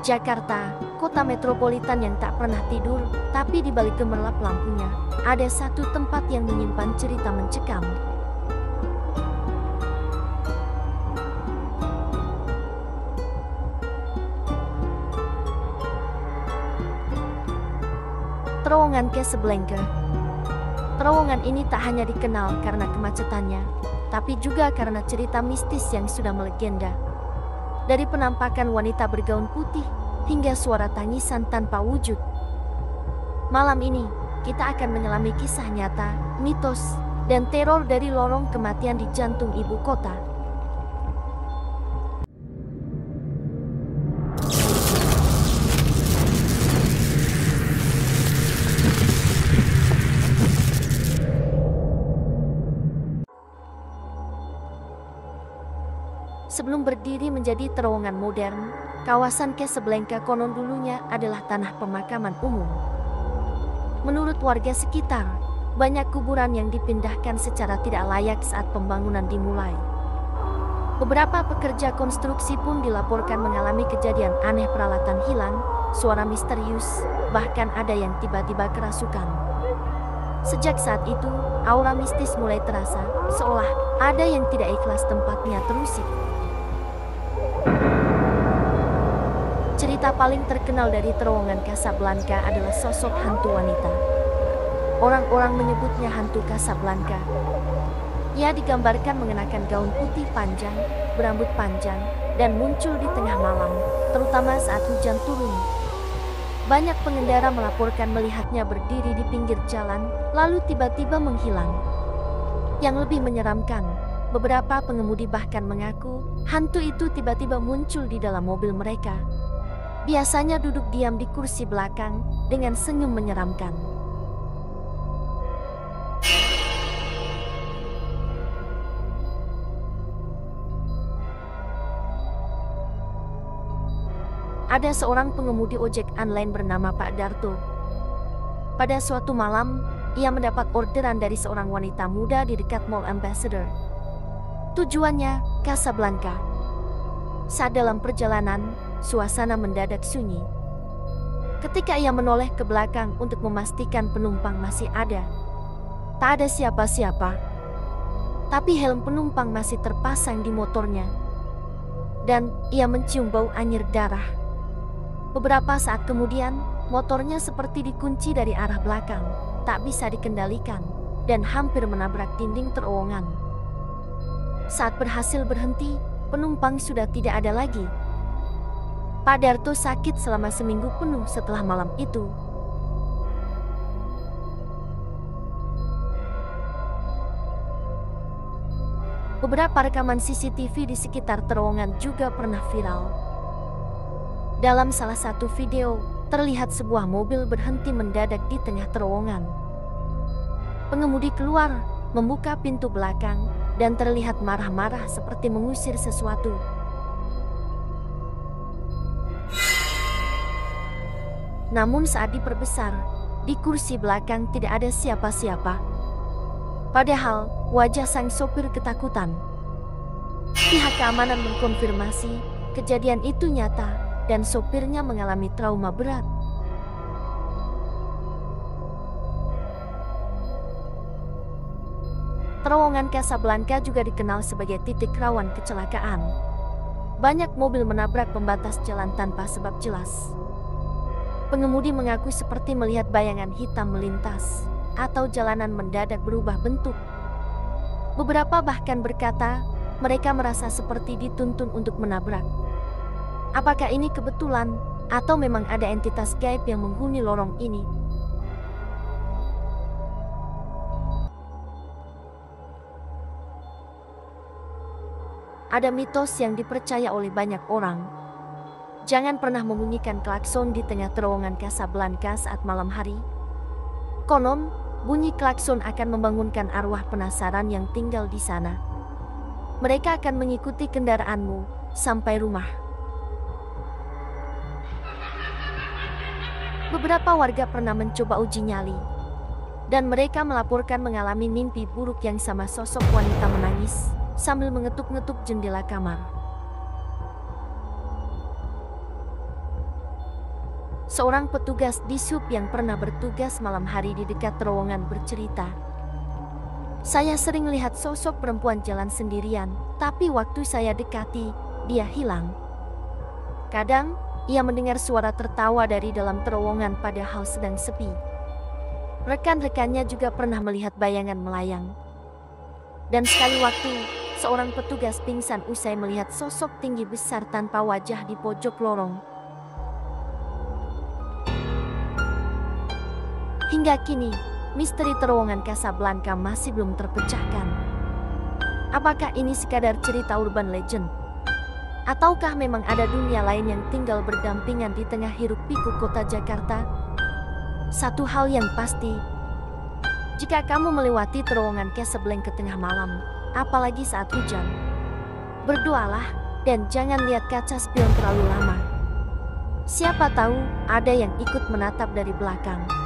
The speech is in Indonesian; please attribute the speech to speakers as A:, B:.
A: Jakarta, kota metropolitan yang tak pernah tidur, tapi di balik gemerlap lampunya, ada satu tempat yang menyimpan cerita mencekam. Terowongan Casablanca. Terowongan ini tak hanya dikenal karena kemacetannya, tapi juga karena cerita mistis yang sudah melegenda. Dari penampakan wanita bergaun putih, hingga suara tangisan tanpa wujud. Malam ini, kita akan menyelami kisah nyata, mitos, dan teror dari lorong kematian di jantung ibu kota. Sebelum berdiri menjadi terowongan modern, kawasan Casablanca konon dulunya adalah tanah pemakaman umum. Menurut warga sekitar, banyak kuburan yang dipindahkan secara tidak layak saat pembangunan dimulai. Beberapa pekerja konstruksi pun dilaporkan mengalami kejadian aneh, peralatan hilang, suara misterius, bahkan ada yang tiba-tiba kerasukan. Sejak saat itu, aura mistis mulai terasa, seolah ada yang tidak ikhlas tempatnya terusik. Cerita paling terkenal dari terowongan Casablanca adalah sosok hantu wanita. Orang-orang menyebutnya hantu Casablanca. Ia digambarkan mengenakan gaun putih panjang, berambut panjang, dan muncul di tengah malam, terutama saat hujan turun. Banyak pengendara melaporkan melihatnya berdiri di pinggir jalan, lalu tiba-tiba menghilang. Yang lebih menyeramkan, beberapa pengemudi bahkan mengaku hantu itu tiba-tiba muncul di dalam mobil mereka. Biasanya duduk diam di kursi belakang dengan senyum menyeramkan. Ada seorang pengemudi ojek online bernama Pak Darto. Pada suatu malam, ia mendapat orderan dari seorang wanita muda di dekat Mall Ambassador. Tujuannya, Casablanca. Saat dalam perjalanan, suasana mendadak sunyi. Ketika ia menoleh ke belakang untuk memastikan penumpang masih ada, tak ada siapa-siapa. Tapi helm penumpang masih terpasang di motornya. Dan ia mencium bau anyir darah. Beberapa saat kemudian, motornya seperti dikunci dari arah belakang, tak bisa dikendalikan, dan hampir menabrak dinding terowongan. Saat berhasil berhenti, penumpang sudah tidak ada lagi. Pak Darto sakit selama seminggu penuh setelah malam itu. Beberapa rekaman CCTV di sekitar terowongan juga pernah viral. Dalam salah satu video, terlihat sebuah mobil berhenti mendadak di tengah terowongan. Pengemudi keluar, membuka pintu belakang, dan terlihat marah-marah seperti mengusir sesuatu. Namun saat diperbesar, di kursi belakang tidak ada siapa-siapa. Padahal, wajah sang sopir ketakutan. Pihak keamanan mengkonfirmasi, kejadian itu nyata, dan sopirnya mengalami trauma berat. Terowongan Casablanca juga dikenal sebagai titik rawan kecelakaan. Banyak mobil menabrak pembatas jalan tanpa sebab jelas. Pengemudi mengaku seperti melihat bayangan hitam melintas, atau jalanan mendadak berubah bentuk. Beberapa bahkan berkata, mereka merasa seperti dituntun untuk menabrak. Apakah ini kebetulan, atau memang ada entitas gaib yang menghuni lorong ini? Ada mitos yang dipercaya oleh banyak orang. Jangan pernah membunyikan klakson di tengah terowongan Casablanca saat malam hari. Konon, bunyi klakson akan membangunkan arwah penasaran yang tinggal di sana. Mereka akan mengikuti kendaraanmu sampai rumah. Beberapa warga pernah mencoba uji nyali, dan mereka melaporkan mengalami mimpi buruk yang sama, sosok wanita menangis sambil mengetuk-ngetuk jendela kamar. Seorang petugas di sub yang pernah bertugas malam hari di dekat terowongan bercerita. Saya sering lihat sosok perempuan jalan sendirian, tapi waktu saya dekati, dia hilang. Kadang, ia mendengar suara tertawa dari dalam terowongan padahal sedang sepi. Rekan-rekannya juga pernah melihat bayangan melayang. Dan sekali waktu, seorang petugas pingsan usai melihat sosok tinggi besar tanpa wajah di pojok lorong. Hingga kini, misteri terowongan Casablanca masih belum terpecahkan. Apakah ini sekadar cerita urban legend? Ataukah memang ada dunia lain yang tinggal berdampingan di tengah hiruk-pikuk kota Jakarta? Satu hal yang pasti, jika kamu melewati terowongan Casablanca tengah malam, apalagi saat hujan, berdoalah dan jangan lihat kaca spion terlalu lama. Siapa tahu ada yang ikut menatap dari belakang.